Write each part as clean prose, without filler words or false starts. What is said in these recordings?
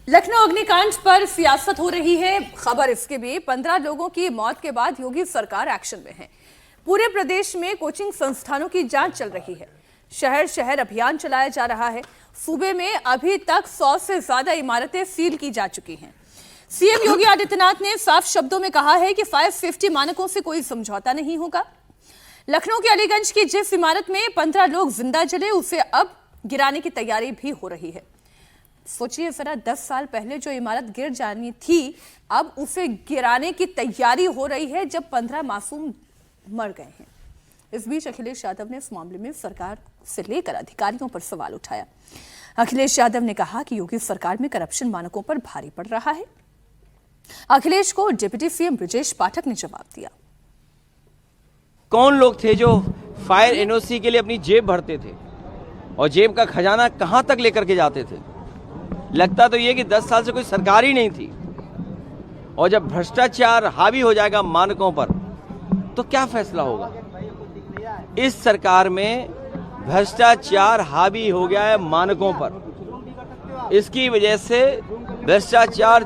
लखनऊ अग्निकांड पर सियासत हो रही है। खबर इसके भी 15 लोगों की मौत के बाद योगी सरकार एक्शन में है। पूरे प्रदेश में कोचिंग संस्थानों की जांच चल रही है। शहर शहर अभियान चलाया जा रहा है। सूबे में अभी तक 100 से ज्यादा इमारतें सील की जा चुकी हैं। सीएम योगी आदित्यनाथ ने साफ शब्दों में कहा है कि फायर सेफ्टी मानकों से कोई समझौता नहीं होगा। लखनऊ के अलीगंज की जिस इमारत में 15 लोग जिंदा जले, उसे अब गिराने की तैयारी भी हो रही है। सोचिए जरा, 10 साल पहले जो इमारत गिर जानी थी, अब उसे गिराने की तैयारी हो रही है जब 15 मासूम मर गए हैं। इस बीच अखिलेश यादव ने इस मामले में सरकार से लेकर अधिकारियों पर सवाल उठाया। अखिलेश यादव ने कहा कि योगी सरकार में करप्शन मानकों पर भारी पड़ रहा है। अखिलेश को डिप्टी सीएम ब्रजेश पाठक ने जवाब दिया। कौन लोग थे जो फायर एनओसी के लिए अपनी जेब भरते थे और जेब का खजाना कहां तक लेकर के जाते थे? लगता तो ये कि 10 साल से कोई सरकार ही नहीं थी। और जब भ्रष्टाचार हावी हो जाएगा मानकों पर, तो क्या फैसला होगा? इस सरकार में भ्रष्टाचार हावी हो गया है मानकों पर। इसकी वजह से भ्रष्टाचार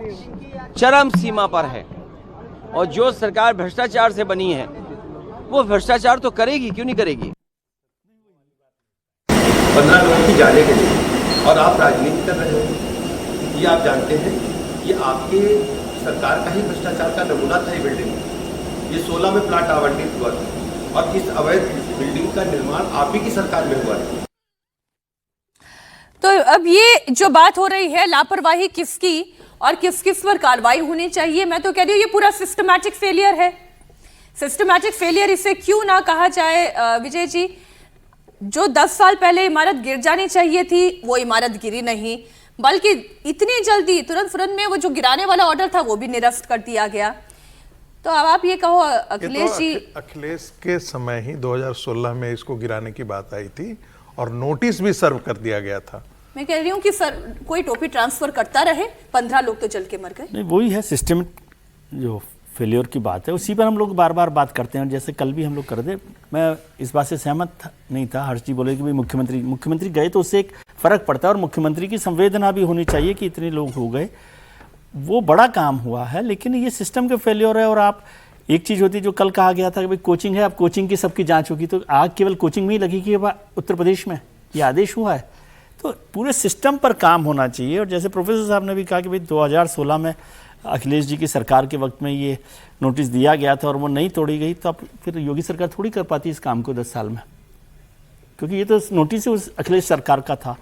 चरम सीमा पर है। और जो सरकार भ्रष्टाचार से बनी है, वो भ्रष्टाचार तो करेगी, क्यों नहीं करेगी? 15 लोगों की जाने के लिए और आप राजनीति कर रहे हो, ये आप जानते हैं। ये आपके सरकार का ही भ्रष्टाचार का नमूना था। ये बिल्डिंग, ये 16 में प्लाट आवंटित हुआ था और इस अवैध बिल्डिंग का निर्माण आप ही की सरकार में हुआ है। तो अब ये जो बात हो रही है, लापरवाही किसकी और किस किस पर कार्रवाई होनी चाहिए, मैं तो कह रही हूँ ये पूरा सिस्टमैटिक फेलियर है। सिस्टमैटिक फेलियर इसे क्यों ना कहा जाए विजय जी। जो 10 साल पहले इमारत गिर जानी चाहिए थी, वो इमारत गिरी नहीं, बल्कि इतनी जल्दी तुरंत में वो जो गिराने वाला ऑर्डर था वो भी निरस्त कर दिया गया। तो अब आप ये कहो अखिलेश जी, अखिलेश के समय ही 2016 में इसको गिराने की बात आई थी और नोटिस भी सर्व कर दिया गया था। मैं कह रही हूँ कि सर कोई टोपी ट्रांसफर करता रहे, 15 लोग तो जल के मर गए। नहीं, वही है सिस्टम जो फेलियर की बात है, उसी पर हम लोग बार बार बात करते हैं। जैसे कल भी हम लोग कर दे, मैं इस बात से सहमत नहीं था। हर्ष जी बोले कि भाई मुख्यमंत्री गए तो उससे एक फर्क पड़ता है और मुख्यमंत्री की संवेदना भी होनी चाहिए कि इतने लोग हो गए, वो बड़ा काम हुआ है। लेकिन ये सिस्टम के फेलियर है। और आप एक चीज़ होती है जो कल कहा गया था कि भाई कोचिंग है, अब कोचिंग की सबकी जाँच होगी, तो आग केवल कोचिंग में ही लगी कि उत्तर प्रदेश में ये आदेश हुआ है। तो पूरे सिस्टम पर काम होना चाहिए। और जैसे प्रोफेसर साहब ने भी कहा कि भाई 2016 में अखिलेश जी की सरकार के वक्त में ये नोटिस दिया गया था और वो नहीं तोड़ी गई, तो अब फिर योगी सरकार थोड़ी कर पाती इस काम को 10 साल में, क्योंकि ये तो नोटिस उस अखिलेश सरकार का था।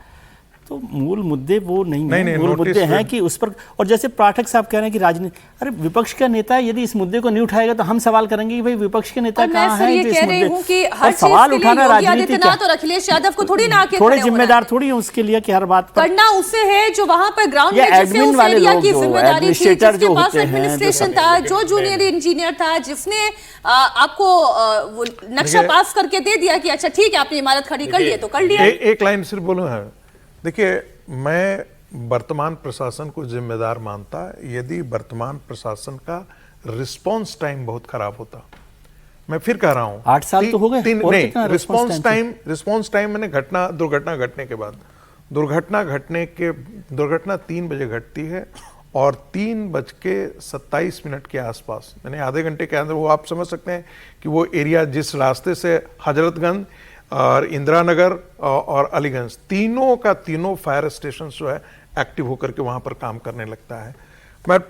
तो मूल मुद्दे वो नहीं है। मूल मुद्दे हैं कि उस पर, और जैसे पाठक साहब कह रहे हैं कि राजनीति, अरे विपक्ष का नेता यदि इस मुद्दे को नहीं उठाएगा तो हम सवाल करेंगे कि भाई विपक्ष के नेता कहाँ हैं जो इस मुद्दे और सवाल उठाना राजनीति क्या? और अखिलेश यादव को थोड़ी ना थोड़े जिम्मेदार थोड़ी है उसके लिए कि हर बात पर करना उसे है जो वहां पर ग्राउंड में एडमिन वाले लोग जो एडमिनिस्ट्रेटर जो होते हैं, एडमिनिस्ट्रेशन था, जो जूनियर इंजीनियर था, जिसने आपको वो नक्शा पास करके दे दिया कि अच्छा ठीक है आपने इमारत खड़ी कर ली तो कर लिया। एक लाइन सिर्फ बोलूं है, देखिए मैं वर्तमान प्रशासन को जिम्मेदार मानता यदि वर्तमान प्रशासन का रिस्पांस टाइम बहुत खराब होता। मैं फिर कह रहा हूं 8 साल तो हो गए नहीं, रिस्पांस टाइम मैंने दुर्घटना घटने के बाद, दुर्घटना 3 बजे घटती है और 3:27 के आसपास, मैंने आधे घंटे के अंदर, वो आप समझ सकते हैं कि वो एरिया जिस रास्ते से हजरतगंज और इंदिरा नगर और अलीगंज तीनों का तीनों फायर स्टेशन जो है एक्टिव होकर के वहां पर काम करने लगता है। मैं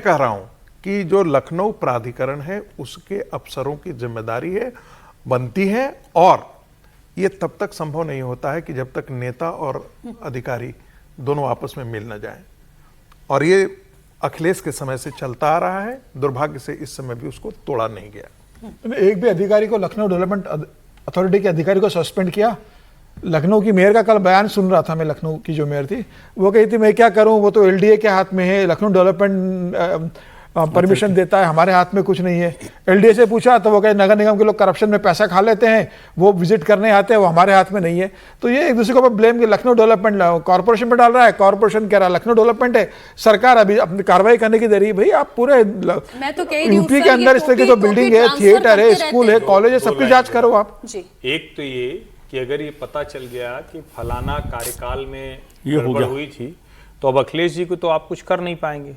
कह रहा हूं कि जो लखनऊ प्राधिकरण है उसके अफसरों की जिम्मेदारी है, बनती है, और ये तब तक संभव नहीं होता है कि जब तक नेता और अधिकारी दोनों आपस में मिल न जाएं। और ये अखिलेश के समय से चलता आ रहा है, दुर्भाग्य से इस समय भी उसको तोड़ा नहीं गया। एक भी अधिकारी को, लखनऊ डेवलपमेंट अथॉरिटी के अधिकारी को सस्पेंड किया। लखनऊ की मेयर का कल बयान सुन रहा था मैं, लखनऊ की जो मेयर थी वो कही थी मैं क्या करूं, वो तो एलडीए के हाथ में है, लखनऊ डेवलपमेंट परमिशन देता है, हमारे हाथ में कुछ नहीं है। एलडीए से पूछा तो वो कहे नगर निगम के लोग करप्शन में पैसा खा लेते हैं, वो विजिट करने आते हैं, वो हमारे हाथ में नहीं है। तो ये एक दूसरे को ब्लेम कि लखनऊ डेवलपमेंट कॉर्पोरेशन पर डाल रहा है, कॉर्पोरेशन कह रहा है लखनऊ डेवलपमेंट है, सरकार अभी अपनी कार्रवाई करने की दे रही है। भाई आप पूरे यूपी के अंदर इस तरह की जो बिल्डिंग है, थिएटर है, स्कूल है, कॉलेज है, सबकी जांच करो आप। एक तो ये कि अगर ये पता चल गया कि फलाना कार्यकाल में गड़बड़ हुई थी, तो अब अखिलेश जी को तो आप कुछ कर नहीं पाएंगे।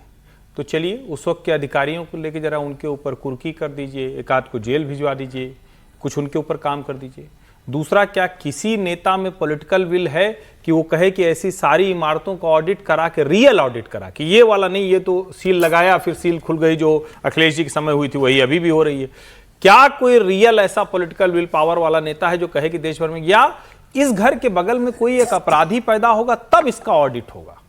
तो चलिए उस वक्त के अधिकारियों को लेके जरा उनके ऊपर कुर्की कर दीजिए, एक आध को जेल भिजवा दीजिए, कुछ उनके ऊपर काम कर दीजिए। दूसरा, क्या किसी नेता में पॉलिटिकल विल है कि वो कहे कि ऐसी सारी इमारतों का ऑडिट करा के, रियल ऑडिट करा कि ये वाला नहीं, ये तो सील लगाया फिर सील खुल गई, जो अखिलेश जी के समय हुई थी वही अभी भी हो रही है। क्या कोई रियल ऐसा पॉलिटिकल विल पावर वाला नेता है जो कहे कि देश भर में, या इस घर के बगल में कोई एक अपराधी पैदा होगा तब इसका ऑडिट होगा?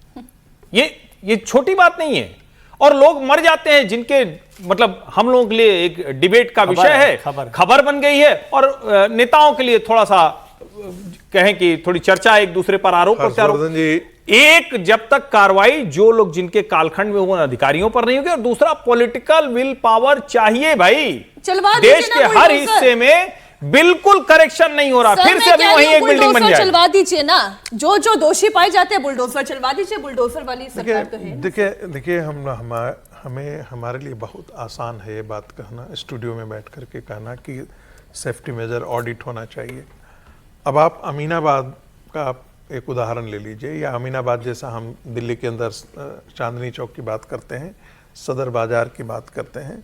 ये छोटी बात नहीं है। और लोग मर जाते हैं जिनके, मतलब हम लोगों के लिए एक डिबेट का विषय है, खबर बन गई है, और नेताओं के लिए थोड़ा सा कहें कि थोड़ी चर्चा, एक दूसरे पर आरोप प्रत्यारोप। एक, जब तक कार्रवाई जो लोग जिनके कालखंड में वो अधिकारियों पर नहीं होगी, और दूसरा पॉलिटिकल विल पावर चाहिए भाई। देश के हर हिस्से में बिल्कुल करेक्शन नहीं हो रहा, फिर से अभी वहीं एक बिल्डिंग बन जाए। चलवा दीजिए ना, जो दोषी पाए जाते हैं बुलडोजर चलवा दीजिए। बुलडोजर वाली सरकार तो है। देखिए हमें हमारे लिए बहुत आसान है ये बात कहना, स्टूडियो में बैठ करके कहना कि सेफ्टी मेजर ऑडिट होना चाहिए। अब आप अमीनाबाद का एक उदाहरण ले लीजिए, या अमीनाबाद जैसा हम दिल्ली के अंदर चांदनी चौक की बात करते हैं, सदर बाजार की बात करते हैं,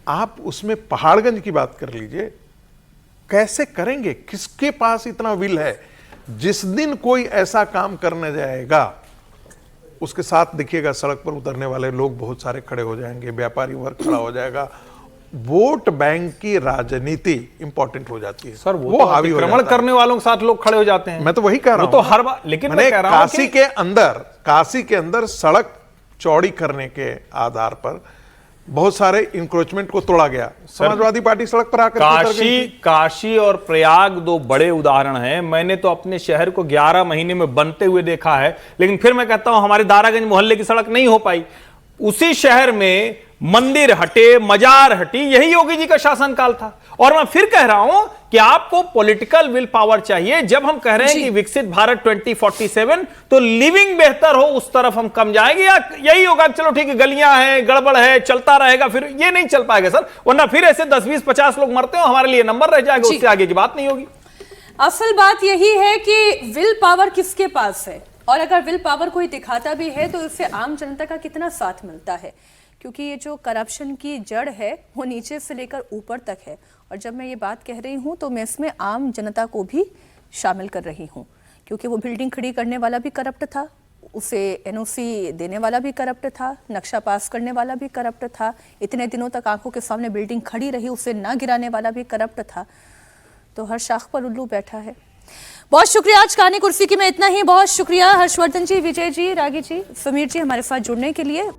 आप उसमें पहाड़गंज की बात कर लीजिए। कैसे करेंगे? किसके पास इतना विल है? जिस दिन कोई ऐसा काम करने जाएगा उसके साथ देखिएगा सड़क पर उतरने वाले लोग बहुत सारे खड़े हो जाएंगे, व्यापारी वर्ग खड़ा हो जाएगा। वोट बैंक की राजनीति इंपॉर्टेंट हो जाती है सर। वो हावी अतिक्रमण करने वालों के साथ लोग खड़े हो जाते हैं। मैं तो वही कह रहा हूं, तो हर बार, लेकिन मैं कह रहा हूं काशी के अंदर सड़क चौड़ी करने के आधार पर बहुत सारे इंक्रोचमेंट को तोड़ा गया। समाजवादी पार्टी सड़क पर आकर काशी और प्रयाग दो बड़े उदाहरण हैं। मैंने तो अपने शहर को 11 महीने में बनते हुए देखा है, लेकिन फिर मैं कहता हूं हमारे दारागंज मोहल्ले की सड़क नहीं हो पाई। उसी शहर में मंदिर हटे, मजार हटी, यही योगी जी का शासनकाल था। और मैं फिर कह रहा हूं कि आपको पॉलिटिकल विल पावर चाहिए। जब हम कह रहे हैं कि विकसित भारत 2047, तो लिविंग बेहतर हो उस तरफ हम कम जाएंगे, या यही होगा चलो ठीक है गलियां हैं, गड़बड़ है, चलता रहेगा, फिर ये नहीं चल पाएगा सर। वरना फिर ऐसे 10, 20, 50 लोग मरते हो, हमारे लिए नंबर रह जाएगा, उससे आगे की बात नहीं होगी। असल बात यही है कि विल पावर किसके पास है, और अगर विल पावर कोई दिखाता भी है तो इससे आम जनता का कितना साथ मिलता है। क्योंकि ये जो करप्शन की जड़ है वो नीचे से लेकर ऊपर तक है। और जब मैं ये बात कह रही हूँ तो मैं इसमें आम जनता को भी शामिल कर रही हूँ, क्योंकि वो बिल्डिंग खड़ी करने वाला भी करप्ट था, उसे एनओसी देने वाला भी करप्ट था, नक्शा पास करने वाला भी करप्ट था, इतने दिनों तक आंखों के सामने बिल्डिंग खड़ी रही उसे ना गिराने वाला भी करप्ट था। तो हर शाख पर उल्लू बैठा है। बहुत शुक्रिया आज कहानी कुर्सी की में इतना ही। बहुत शुक्रिया हर्षवर्धन जी, विजय जी, रागी जी, समीर जी हमारे साथ जुड़ने के लिए।